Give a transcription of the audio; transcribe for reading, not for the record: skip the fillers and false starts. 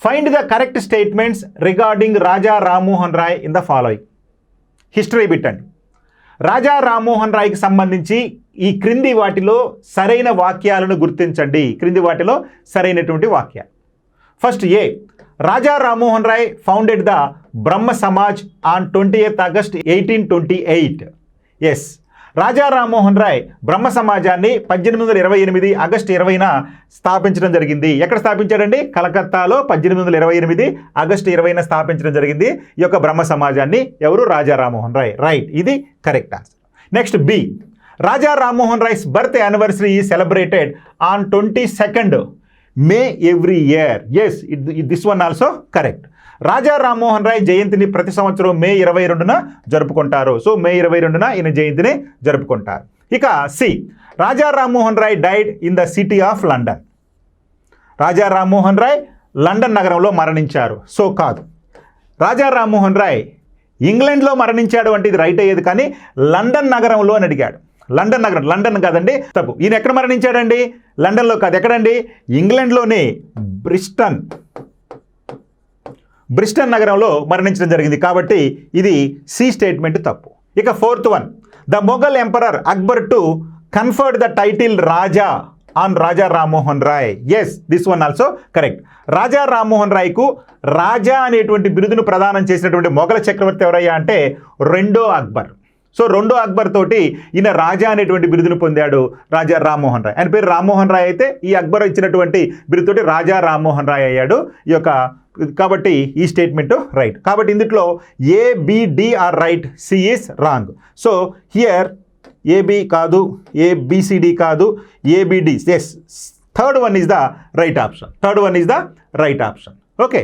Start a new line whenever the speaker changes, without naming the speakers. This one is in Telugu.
Find the correct statements regarding Raja Rammohan Roy in the following. History bit అండి. రాజా రామ్మోహన్ రాయ్కి సంబంధించి ఈ క్రింది వాటిలో సరైన వాక్యాలను గుర్తించండి. క్రింది వాటిలో సరైనటువంటి వాక్యాలు. First A, Raja Rammohan Roy founded the Brahmo Samaj on 20th August 1828. Yes, Raja Rammohan Roy Brahmo సమాజాన్ని 1828 ఆగస్టు 20న స్థాపించడం జరిగింది. ఎక్కడ స్థాపించాడండి? కలకత్తాలో 1828 ఆగస్టు 20న స్థాపించడం జరిగింది ఈ యొక్క బ్రహ్మ సమాజాన్ని. ఎవరు? రాజా రామ్మోహన్ రాయ్. రైట్, ఇది correct answer. Next B, Raja Rammohan Roy's birth anniversary is celebrated on 22nd May every year. Yes, this one also correct. Raja Rammohan Roy జయంతిని ప్రతి సంవత్సరం మే 22న జరుపుకుంటారు. సో మే 22న ఈయన జయంతిని జరుపుకుంటారు. ఇక C, Raja Rammohan Roy died in the city of London. Raja Rammohan Roy London నగరంలో మరణించారు. సో కాదు, రాజా రామ్మోహన్ రాయ్ ఇంగ్లాండ్లో మరణించాడు అంటే ఇది రైట్ అయ్యేది, కానీ లండన్ నగరంలో అని అడిగాడు. లండన్ నగరం, లండన్ కాదండి, తప్పు. ఈయన ఎక్కడ మరణించాడండి? లండన్లో కాదు. ఎక్కడండి? ఇంగ్లాండ్లోనే బ్రిస్టన్ నగరంలో మరణించడం జరిగింది. కాబట్టి ఇది సి స్టేట్మెంట్ తప్పు. ఇక fourth one, the Mughal emperor Akbar two conferred the title Raja on Raja Rammohan Roy. Yes, this one also correct. Raja Rammohan రాయ్కు రాజా అనేటువంటి బిరుదును ప్రదానం చేసినటువంటి మొఘల్ చక్రవర్తి ఎవరయ్యా అంటే రెండో అక్బర్. సో రెండో అక్బర్ తోటి ఈయన రాజా అనేటువంటి బిరుదును పొందాడు రాజా రామ్మోహన్ రాయ్. ఆయన పేరు రామ్మోహన్ రాయ్ అయితే ఈ అక్బర్ ఇచ్చినటువంటి బిరుదుతోటి రాజా రామ్మోహన్ రాయ్ అయ్యాడు ఈ యొక్క. కాబట్టి ఈ స్టేట్మెంట్ రైట్. కాబట్టి ఇందులో ABD are right, C is wrong. So here AB కాదు, ఏబిసిడి కాదు, ABD. Yes, third one is the right option. Okay.